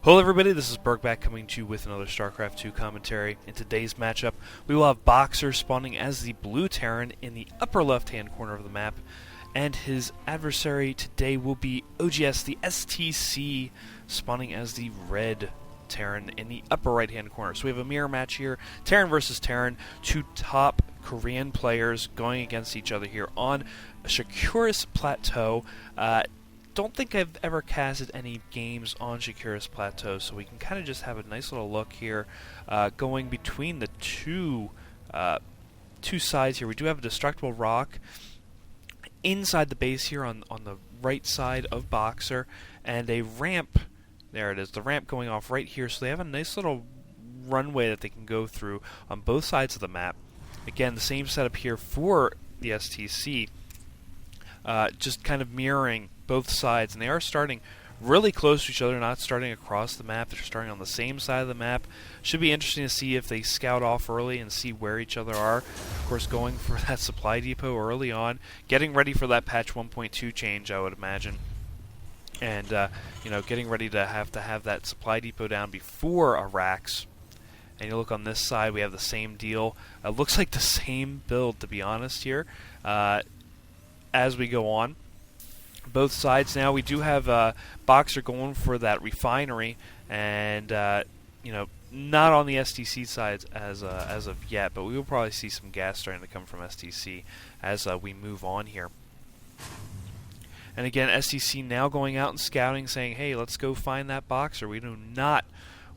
Hello everybody, this is Burgback coming to you with another StarCraft 2 commentary. In today's matchup, we will have BoxeR spawning as the blue Terran in the upper left-hand corner of the map, and his adversary today will be oGsTheSC spawning as the red Terran in the upper right-hand corner. So we have a mirror match here, Terran versus Terran, two top Korean players going against each other here on Shakuras Plateau. Don't think I've ever casted any games on Shakuras Plateau, so we can kind of just have a nice little look here going between the two sides here. We do have a destructible rock inside the base here on the right side of BoxeR, and a ramp. There it is, the ramp going off right here, so they have a nice little runway that they can go through on both sides of the map. Again, the same setup here for the STC, just kind of mirroring both sides, and they are starting really close to each other, not starting across the map. They're starting on the same side of the map. Should be interesting to see if they scout off early and see where each other are. Of course, going for that supply depot early on, getting ready for that patch 1.2 change, I would imagine. And you know, getting ready to have that supply depot down before a Rax. And you look on this side, we have the same deal. Looks like the same build, to be honest, here as we go on. Both sides now, we do have BoxeR going for that refinery, and you know, not on the STC side as of yet, but we will probably see some gas starting to come from STC as we move on here. And again, STC now going out and scouting, saying, hey, let's go find that BoxeR. We do not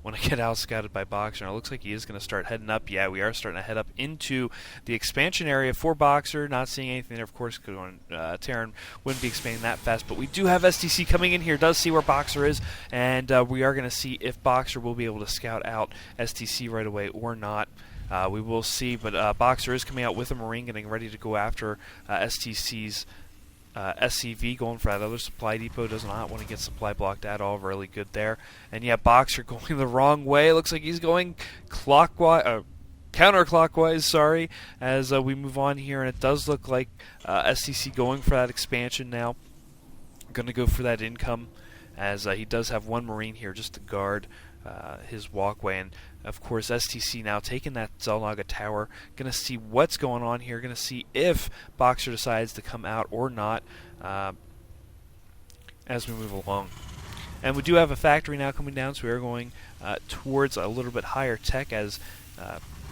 want to get out scouted by BoxeR. And it looks like he is going to start heading up. Yeah, we are starting to head up into the expansion area for BoxeR. Not seeing anything there, of course, because Terran wouldn't be expanding that fast. But we do have STC coming in here, does see where BoxeR is, and we are going to see if BoxeR will be able to scout out STC right away or not. We will see, but BoxeR is coming out with a Marine, getting ready to go after STC's SCV, going for that other supply depot. Does not want to get supply blocked at all. Really good there. And yeah, BoxeR going the wrong way. Looks like he's going clockwise, counterclockwise, sorry, as we move on here. And it does look like SCC going for that expansion now. Going to go for that income, as he does have one Marine here just to guard his walkway. And of course, STC now taking that Zelnaga tower. Going to see what's going on here. Going to see if BoxeR decides to come out or not as we move along. And we do have a factory now coming down, so we are going towards a little bit higher tech, as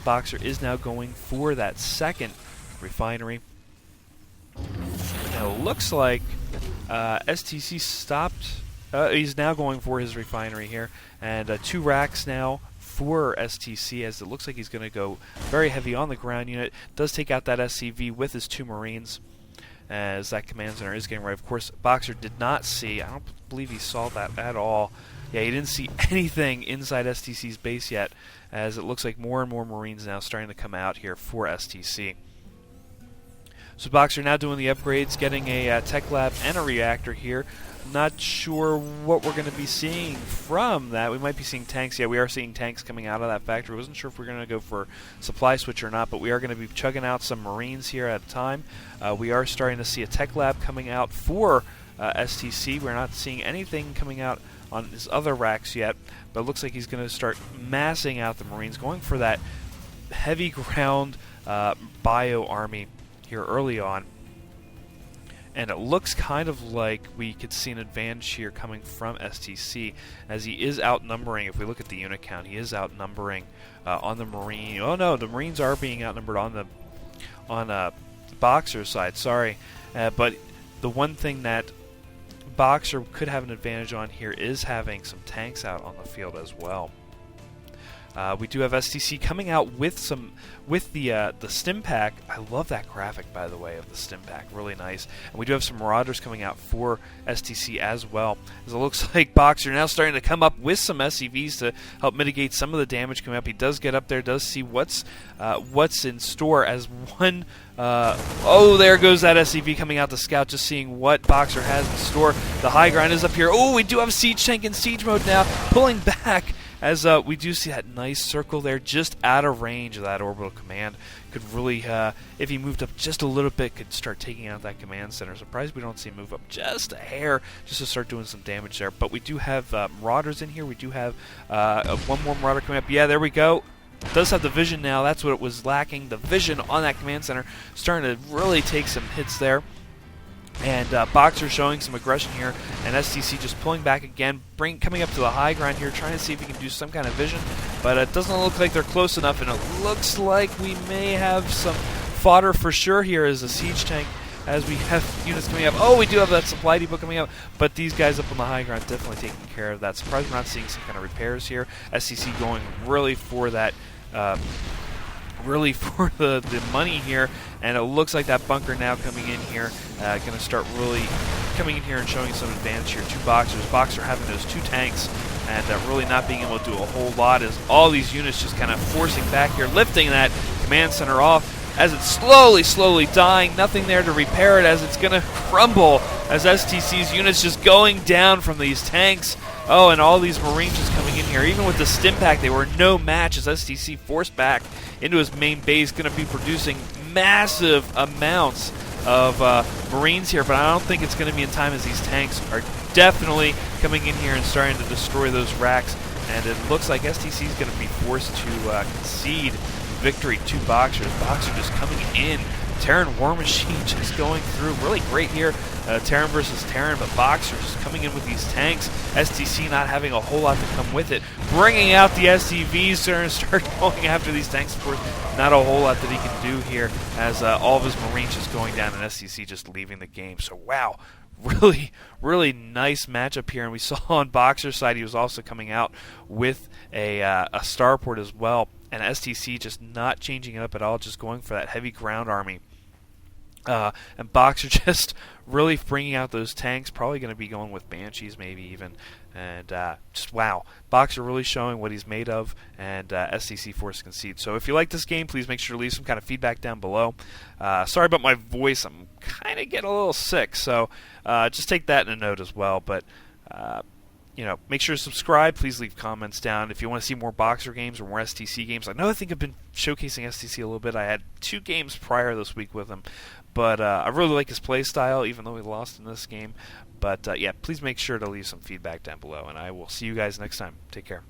BoxeR is now going for that second refinery. Now it looks like STC stopped. He's now going for his refinery here, and two racks now for STC, as it looks like he's going to go very heavy on the ground unit. Does take out that SCV with his two Marines, as that command center is getting ready. Of course, BoxeR did not see, I don't believe he saw that at all. Yeah, he didn't see anything inside STC's base yet, as it looks like more and more Marines now starting to come out here for STC. So BoxeR now doing the upgrades, getting a tech lab and a reactor here. Not sure what we're going to be seeing from that. We might be seeing tanks. Yeah, we are seeing tanks coming out of that factory. Wasn't sure if we're going to go for supply switch or not, but we are going to be chugging out some Marines here at a time. We are starting to see a tech lab coming out for STC. We're not seeing anything coming out on his other racks yet, but it looks like he's going to start massing out the Marines, going for that heavy ground bio army here early on. And it looks kind of like we could see an advantage here coming from STC, as he is outnumbering. If we look at the unit count, he is outnumbering on the Marine. Oh no, the Marines are being outnumbered on the BoxeR side. Sorry, but the one thing that BoxeR could have an advantage on here is having some tanks out on the field as well. We do have STC coming out with the stim pack. I love that graphic, by the way, of the stim pack. Really nice. And we do have some Marauders coming out for STC as well. As it looks like BoxeR now starting to come up with some SCVs to help mitigate some of the damage coming up. He does get up there, does see what's in store, as one. Oh, there goes that SCV coming out to scout, just seeing what BoxeR has in store. The high ground is up here. Oh, we do have Siege Tank in siege mode now, pulling back. as we do see that nice circle there just out of range of that orbital command. Could really, if he moved up just a little bit, could start taking out that command center. Surprised we don't see him move up just a hair just to start doing some damage there. But we do have Marauders in here. We do have one more Marauder coming up. Yeah, there we go. Does have the vision now. That's what it was lacking. The vision on that command center, starting to really take some hits there. And BoxeR showing some aggression here, and STC just pulling back again, coming up to the high ground here, trying to see if he can do some kind of vision. But it doesn't look like they're close enough, and it looks like we may have some fodder for sure here as a siege tank, as we have units coming up. Oh, we do have that supply depot coming up, but these guys up on the high ground definitely taking care of that. Surprised we're not seeing some kind of repairs here. STC going really for that, really for the money here, and it looks like that bunker now coming in here, going to start really coming in here and showing some advantage here. Two BoxeRs. BoxeR having those two tanks, and really not being able to do a whole lot as all these units just kind of forcing back here, lifting that command center off as it's slowly dying. Nothing there to repair it as it's going to crumble as STC's units just going down from these tanks. Oh, and all these Marines just coming in here. Even with the stim pack, they were no match as STC forced back into his main base, going to be producing massive amounts of Marines here, but I don't think it's going to be in time as these tanks are definitely coming in here and starting to destroy those racks, and it looks like STC is going to be forced to concede victory to BoxeR. BoxeR just coming in. Terran War Machine just going through really great here. Terran versus Terran, but BoxeR just coming in with these tanks. STC not having a whole lot to come with it. Bringing out the SCVs to start going after these tanks. Of course, not a whole lot that he can do here as all of his Marines just going down and STC just leaving the game. So, wow. Really nice matchup here. And we saw on BoxeR's side he was also coming out with a starport as well. And STC just not changing it up at all, just going for that heavy ground army. And BoxeR just really bringing out those tanks, probably going to be going with Banshees maybe even. And just wow, BoxeR really showing what he's made of, and STC forced to concede. So if you like this game, please make sure to leave some kind of feedback down below. Sorry about my voice, I'm kind of getting a little sick, so just take that in a note as well. But you know, make sure to subscribe. Please leave comments down if you want to see more BoxeR games or more STC games. I think I've been showcasing STC a little bit. I had 2 games prior this week with him, but I really like his play style, even though he lost in this game. But yeah, please make sure to leave some feedback down below, and I will see you guys next time. Take care.